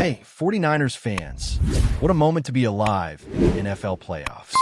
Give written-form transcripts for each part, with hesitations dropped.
Hey, 49ers fans, what a moment to be alive in NFL playoffs.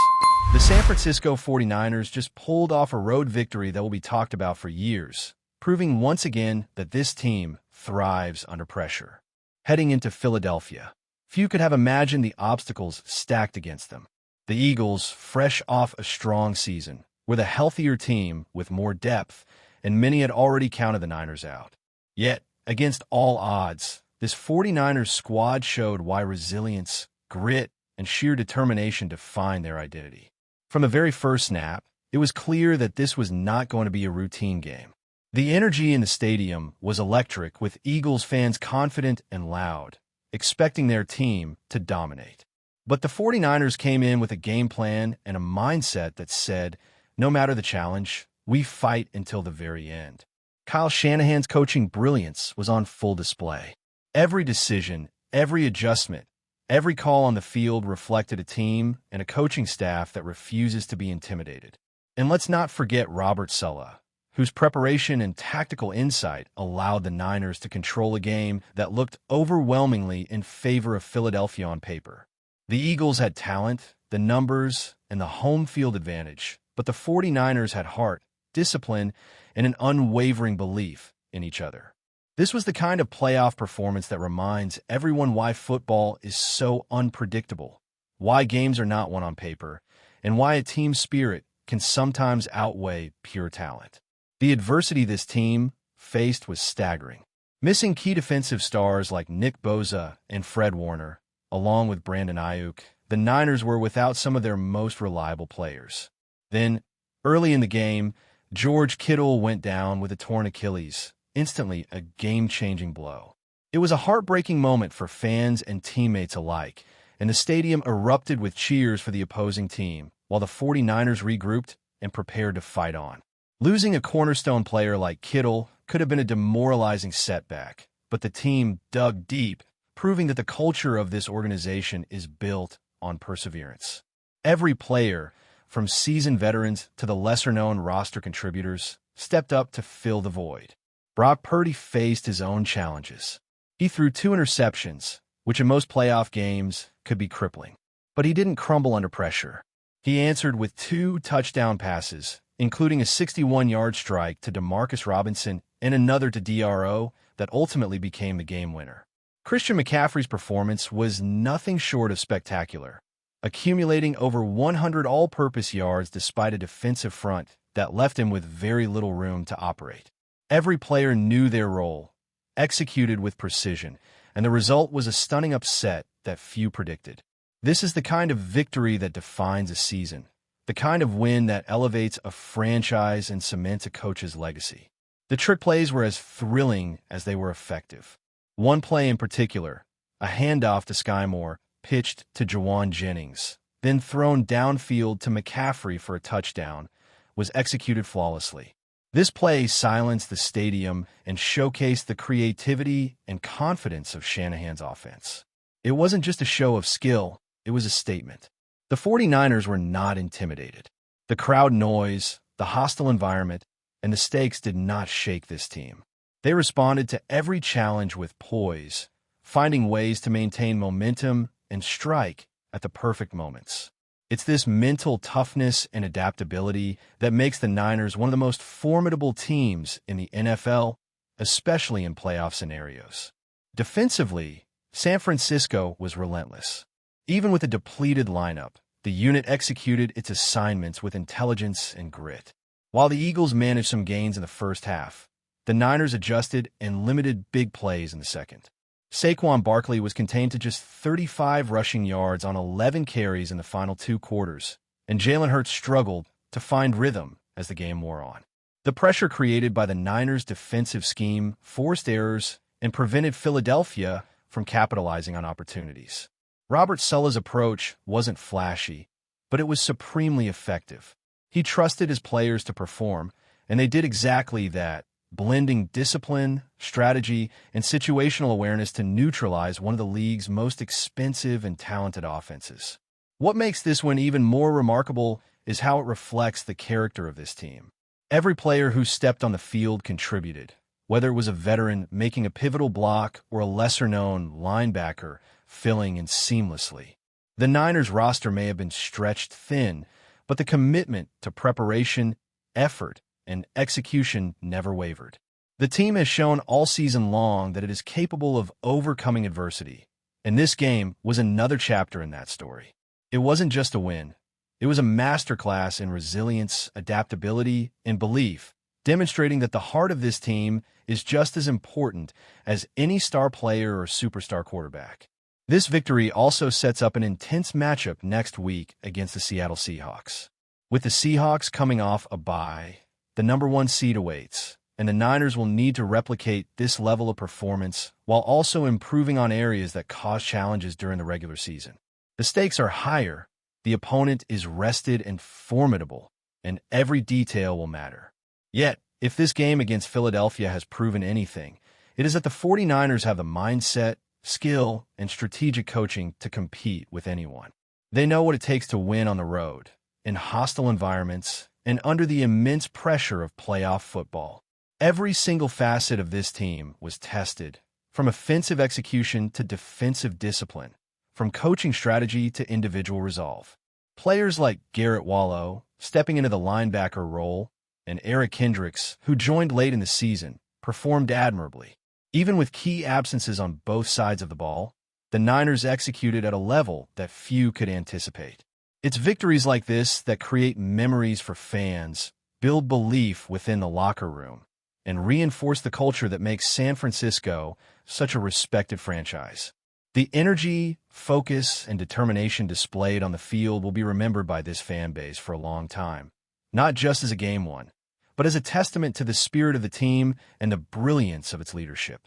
The San Francisco 49ers just pulled off a road victory that will be talked about for years, proving once again that this team thrives under pressure. Heading into Philadelphia, few could have imagined the obstacles stacked against them. The Eagles, fresh off a strong season, were the healthier team with more depth, and many had already counted the Niners out. Yet, against all odds, this 49ers squad showed why resilience, grit, and sheer determination define their identity. From the very first snap, it was clear that this was not going to be a routine game. The energy in the stadium was electric, with Eagles fans confident and loud, expecting their team to dominate. But the 49ers came in with a game plan and a mindset that said, no matter the challenge, we fight until the very end. Kyle Shanahan's coaching brilliance was on full display. Every decision, every adjustment, every call on the field reflected a team and a coaching staff that refuses to be intimidated. And let's not forget Robert Saleh, whose preparation and tactical insight allowed the Niners to control a game that looked overwhelmingly in favor of Philadelphia on paper. The Eagles had talent, the numbers, and the home field advantage, but the 49ers had heart, discipline, and an unwavering belief in each other. This was the kind of playoff performance that reminds everyone why football is so unpredictable, why games are not won on paper, and why a team spirit can sometimes outweigh pure talent. The adversity this team faced was staggering. Missing key defensive stars like Nick Bosa and Fred Warner, along with Brandon Ayuk, the Niners were without some of their most reliable players. Then, early in the game, George Kittle went down with a torn Achilles, instantly a game-changing blow. It was a heartbreaking moment for fans and teammates alike, and the stadium erupted with cheers for the opposing team, while the 49ers regrouped and prepared to fight on. Losing a cornerstone player like Kittle could have been a demoralizing setback, but the team dug deep, proving that the culture of this organization is built on perseverance. Every player, from seasoned veterans to the lesser-known roster contributors, stepped up to fill the void. Brock Purdy faced his own challenges. He threw 2 interceptions, which in most playoff games could be crippling. But he didn't crumble under pressure. He answered with 2 touchdown passes, including a 61-yard strike to Demarcus Robinson and another to DRO that ultimately became the game winner. Christian McCaffrey's performance was nothing short of spectacular, accumulating over 100 all-purpose yards despite a defensive front that left him with very little room to operate. Every player knew their role, executed with precision, and the result was a stunning upset that few predicted. This is the kind of victory that defines a season, the kind of win that elevates a franchise and cements a coach's legacy. The trick plays were as thrilling as they were effective. One play in particular, a handoff to Sky Moore, pitched to Jawan Jennings, then thrown downfield to McCaffrey for a touchdown, was executed flawlessly. This play silenced the stadium and showcased the creativity and confidence of Shanahan's offense. It wasn't just a show of skill, it was a statement. The 49ers were not intimidated. The crowd noise, the hostile environment, and the stakes did not shake this team. They responded to every challenge with poise, finding ways to maintain momentum and strike at the perfect moments. It's this mental toughness and adaptability that makes the Niners one of the most formidable teams in the NFL, especially in playoff scenarios. Defensively, San Francisco was relentless. Even with a depleted lineup, the unit executed its assignments with intelligence and grit. While the Eagles managed some gains in the first half, the Niners adjusted and limited big plays in the second. Saquon Barkley was contained to just 35 rushing yards on 11 carries in the final 2 quarters, and Jalen Hurts struggled to find rhythm as the game wore on. The pressure created by the Niners' defensive scheme forced errors and prevented Philadelphia from capitalizing on opportunities. Robert Saleh's approach wasn't flashy, but it was supremely effective. He trusted his players to perform, and they did exactly that, blending discipline, strategy, and situational awareness to neutralize one of the league's most expensive and talented offenses. What makes this win even more remarkable is how it reflects the character of this team. Every player who stepped on the field contributed, whether it was a veteran making a pivotal block or a lesser-known linebacker filling in seamlessly. The Niners roster may have been stretched thin, but the commitment to preparation, effort, and execution never wavered. The team has shown all season long that it is capable of overcoming adversity, and this game was another chapter in that story. It wasn't just a win. It was a masterclass in resilience, adaptability, and belief, demonstrating that the heart of this team is just as important as any star player or superstar quarterback. This victory also sets up an intense matchup next week against the Seattle Seahawks. With the Seahawks coming off a bye, the #1 seed awaits, and the Niners will need to replicate this level of performance while also improving on areas that caused challenges during the regular season. The stakes are higher, the opponent is rested and formidable, and every detail will matter. Yet, if this game against Philadelphia has proven anything, it is that the 49ers have the mindset, skill, and strategic coaching to compete with anyone. They know what it takes to win on the road, in hostile environments, and under the immense pressure of playoff football. Every single facet of this team was tested, from offensive execution to defensive discipline, from coaching strategy to individual resolve. Players like Garrett Wallow, stepping into the linebacker role, and Eric Kendricks, who joined late in the season, performed admirably. Even with key absences on both sides of the ball, the Niners executed at a level that few could anticipate. It's victories like this that create memories for fans, build belief within the locker room, and reinforce the culture that makes San Francisco such a respected franchise. The energy, focus, and determination displayed on the field will be remembered by this fan base for a long time, not just as a game won, but as a testament to the spirit of the team and the brilliance of its leadership.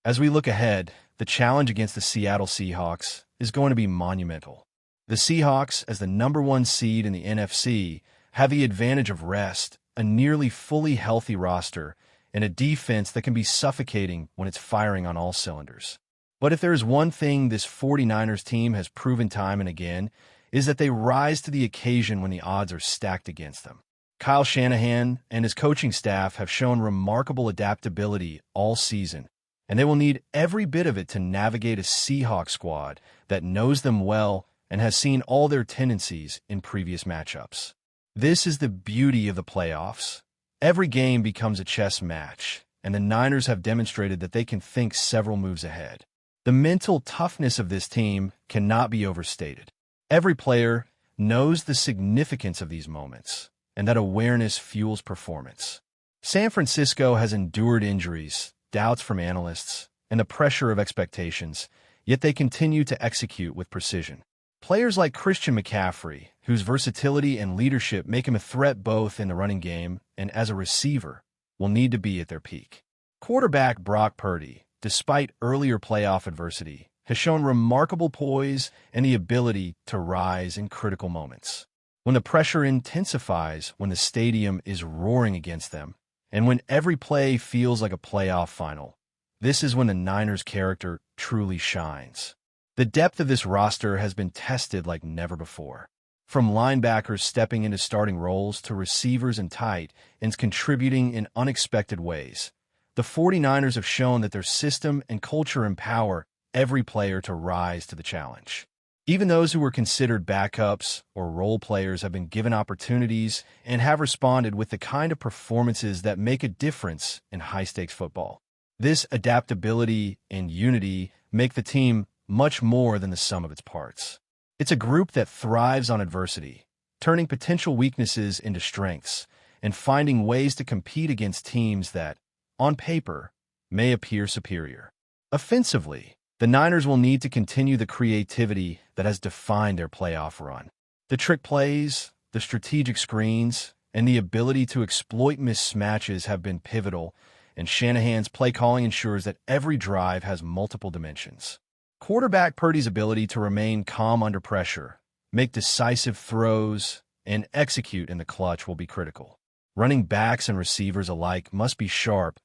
As we look ahead, the challenge against the Seattle Seahawks is going to be monumental. The Seahawks, as the #1 seed in the NFC, have the advantage of rest, a nearly fully healthy roster, and a defense that can be suffocating when it's firing on all cylinders. But if there is one thing this 49ers team has proven time and again, is that they rise to the occasion when the odds are stacked against them. Kyle Shanahan and his coaching staff have shown remarkable adaptability all season, and they will need every bit of it to navigate a Seahawks squad that knows them well and has seen all their tendencies in previous matchups. This is the beauty of the playoffs. Every game becomes a chess match, and the Niners have demonstrated that they can think several moves ahead. The mental toughness of this team cannot be overstated. Every player knows the significance of these moments, and that awareness fuels performance. San Francisco has endured injuries, doubts from analysts, and the pressure of expectations, yet they continue to execute with precision. Players like Christian McCaffrey, whose versatility and leadership make him a threat both in the running game and as a receiver, will need to be at their peak. Quarterback Brock Purdy, despite earlier playoff adversity, has shown remarkable poise and the ability to rise in critical moments. When the pressure intensifies, when the stadium is roaring against them, and when every play feels like a playoff final, this is when the Niners' character truly shines. The depth of this roster has been tested like never before. From linebackers stepping into starting roles to receivers and tight ends contributing in unexpected ways, the 49ers have shown that their system and culture empower every player to rise to the challenge. Even those who were considered backups or role players have been given opportunities and have responded with the kind of performances that make a difference in high-stakes football. This adaptability and unity make the team much more than the sum of its parts. It's a group that thrives on adversity, turning potential weaknesses into strengths and finding ways to compete against teams that, on paper, may appear superior. Offensively, the Niners will need to continue the creativity that has defined their playoff run. The trick plays, the strategic screens, and the ability to exploit mismatches have been pivotal, and Shanahan's play calling ensures that every drive has multiple dimensions. Quarterback Purdy's ability to remain calm under pressure, make decisive throws, and execute in the clutch will be critical. Running backs and receivers alike must be sharp,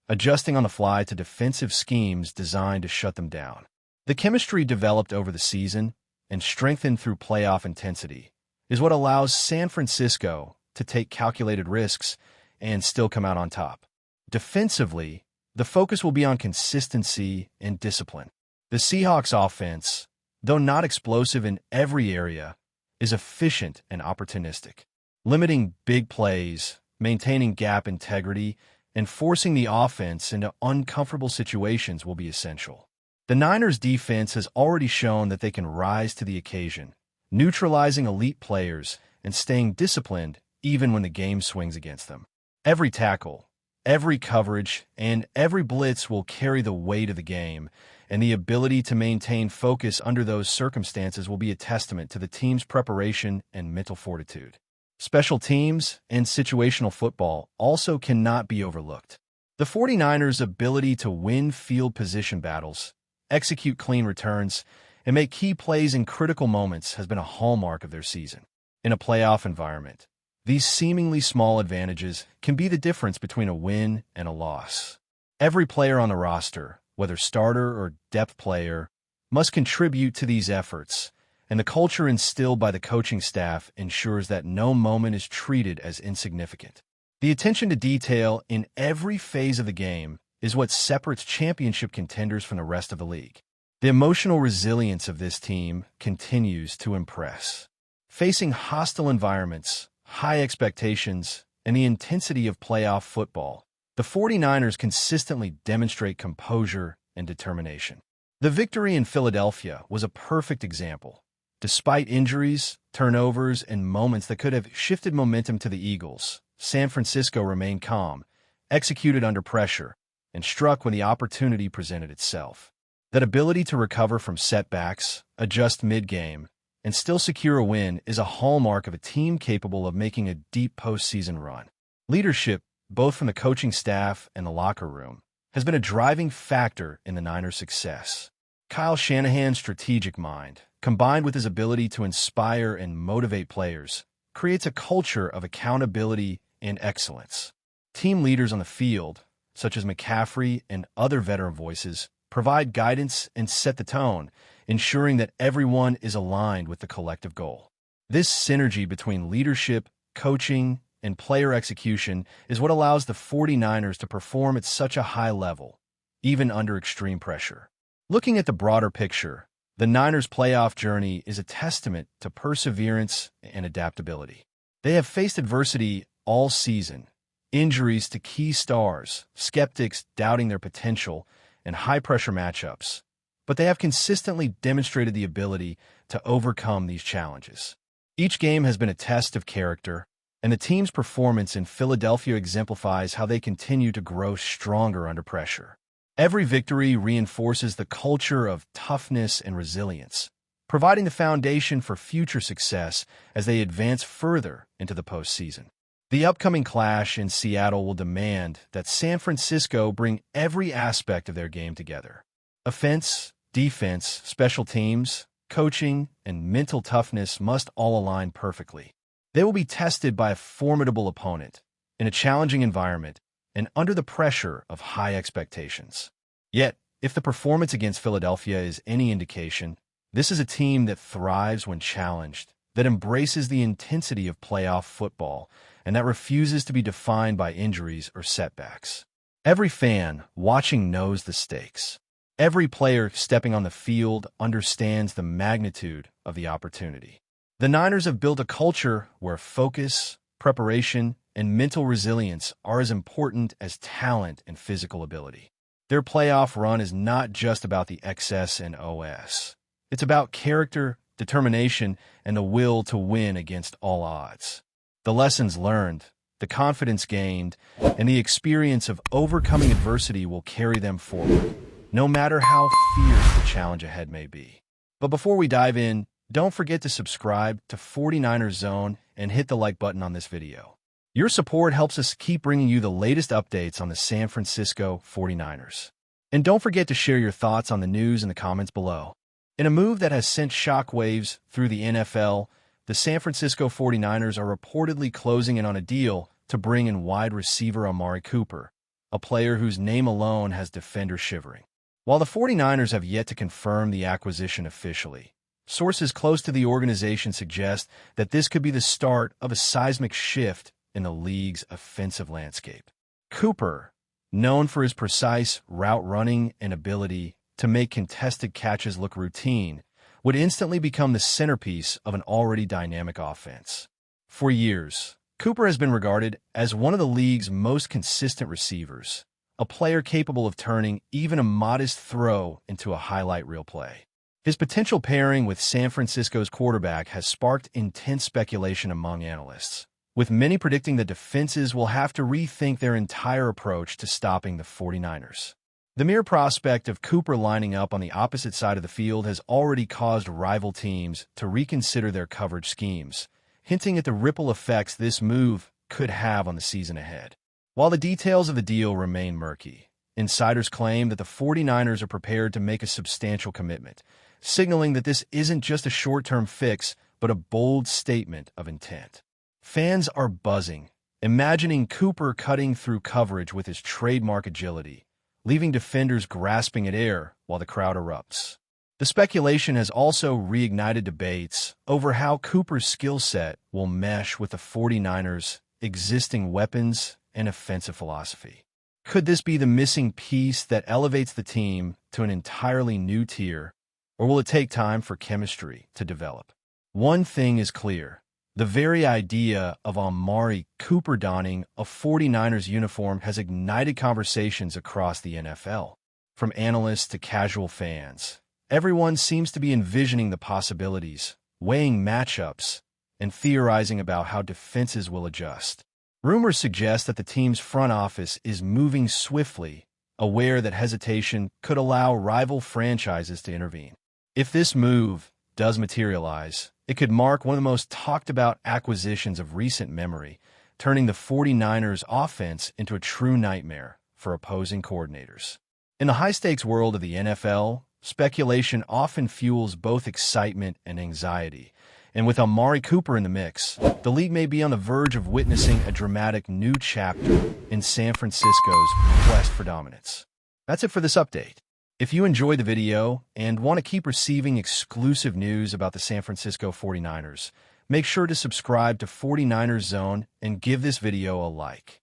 adjusting on the fly to defensive schemes designed to shut them down. The chemistry developed over the season and strengthened through playoff intensity is what allows San Francisco to take calculated risks and still come out on top. Defensively, The focus will be on consistency and discipline. The Seahawks offense, though not explosive in every area, is efficient and opportunistic. Limiting big plays, maintaining gap integrity, and forcing the offense into uncomfortable situations will be essential. The Niners' defense has already shown that they can rise to the occasion, neutralizing elite players and staying disciplined even when the game swings against them. Every tackle, every coverage, and every blitz will carry the weight of the game, and the ability to maintain focus under those circumstances will be a testament to the team's preparation and mental fortitude. Special teams and situational football also cannot be overlooked. The 49ers' ability to win field position battles, execute clean returns, and make key plays in critical moments has been a hallmark of their season. In a playoff environment, these seemingly small advantages can be the difference between a win and a loss. Every player on the roster, whether starter or depth player, must contribute to these efforts, and the culture instilled by the coaching staff ensures that no moment is treated as insignificant. The attention to detail in every phase of the game is what separates championship contenders from the rest of the league. The emotional resilience of this team continues to impress. Facing hostile environments, high expectations, and the intensity of playoff football, the 49ers consistently demonstrate composure and determination. The victory in Philadelphia was a perfect example. Despite injuries, turnovers, and moments that could have shifted momentum to the Eagles, San Francisco remained calm, executed under pressure, and struck when the opportunity presented itself. That ability to recover from setbacks, adjust mid-game, and still secure a win is a hallmark of a team capable of making a deep postseason run. Leadership, both from the coaching staff and the locker room, has been a driving factor in the Niners' success. Kyle Shanahan's strategic mind, combined with his ability to inspire and motivate players, creates a culture of accountability and excellence. Team leaders on the field, such as McCaffrey and other veteran voices, provide guidance and set the tone, ensuring that everyone is aligned with the collective goal. This synergy between leadership, coaching, and player execution is what allows the 49ers to perform at such a high level, even under extreme pressure. Looking at the broader picture, the Niners' playoff journey is a testament to perseverance and adaptability. They have faced adversity all season, injuries to key stars, skeptics doubting their potential, and high-pressure matchups, but they have consistently demonstrated the ability to overcome these challenges. Each game has been a test of character, and the team's performance in Philadelphia exemplifies how they continue to grow stronger under pressure. Every victory reinforces the culture of toughness and resilience, providing the foundation for future success as they advance further into the postseason. The upcoming clash in Seattle will demand that San Francisco bring every aspect of their game together. Offense, defense, special teams, coaching, and mental toughness must all align perfectly. They will be tested by a formidable opponent, in a challenging environment, and under the pressure of high expectations. Yet, if the performance against Philadelphia is any indication, this is a team that thrives when challenged, that embraces the intensity of playoff football, and that refuses to be defined by injuries or setbacks. Every fan watching knows the stakes. Every player stepping on the field understands the magnitude of the opportunity. The Niners have built a culture where focus, preparation, and mental resilience are as important as talent and physical ability. Their playoff run is not just about the XS and OS. It's about character, determination, and the will to win against all odds. The lessons learned, the confidence gained, and the experience of overcoming adversity will carry them forward, no matter how fierce the challenge ahead may be. But before we dive in, don't forget to subscribe to 49ers Zone and hit the like button on this video. Your support helps us keep bringing you the latest updates on the San Francisco 49ers. And don't forget to share your thoughts on the news in the comments below. In a move that has sent shockwaves through the NFL, the San Francisco 49ers are reportedly closing in on a deal to bring in wide receiver Amari Cooper, a player whose name alone has defenders shivering. While the 49ers have yet to confirm the acquisition officially, sources close to the organization suggest that this could be the start of a seismic shift in the league's offensive landscape. Cooper, known for his precise route running and ability to make contested catches look routine, would instantly become the centerpiece of an already dynamic offense. For years, Cooper has been regarded as one of the league's most consistent receivers, a player capable of turning even a modest throw into a highlight reel play. His potential pairing with San Francisco's quarterback has sparked intense speculation among analysts, with many predicting that defenses will have to rethink their entire approach to stopping the 49ers. The mere prospect of Cooper lining up on the opposite side of the field has already caused rival teams to reconsider their coverage schemes, hinting at the ripple effects this move could have on the season ahead. While the details of the deal remain murky, insiders claim that the 49ers are prepared to make a substantial commitment, signaling that this isn't just a short-term fix, but a bold statement of intent. Fans are buzzing, imagining Cooper cutting through coverage with his trademark agility, leaving defenders grasping at air while the crowd erupts. The speculation has also reignited debates over how Cooper's skill set will mesh with the 49ers' existing weapons and offensive philosophy. Could this be the missing piece that elevates the team to an entirely new tier, or will it take time for chemistry to develop? One thing is clear. The very idea of Amari Cooper donning a 49ers uniform has ignited conversations across the NFL. From analysts to casual fans, everyone seems to be envisioning the possibilities, weighing matchups, and theorizing about how defenses will adjust. Rumors suggest that the team's front office is moving swiftly, aware that hesitation could allow rival franchises to intervene. If this move does materialize, it could mark one of the most talked-about acquisitions of recent memory, turning the 49ers' offense into a true nightmare for opposing coordinators. In the high-stakes world of the NFL, speculation often fuels both excitement and anxiety, and with Amari Cooper in the mix, the league may be on the verge of witnessing a dramatic new chapter in San Francisco's quest for dominance. That's it for this update. If you enjoyed the video and want to keep receiving exclusive news about the San Francisco 49ers, make sure to subscribe to 49ers Zone and give this video a like.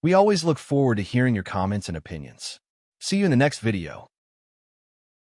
We always look forward to hearing your comments and opinions. See you in the next video.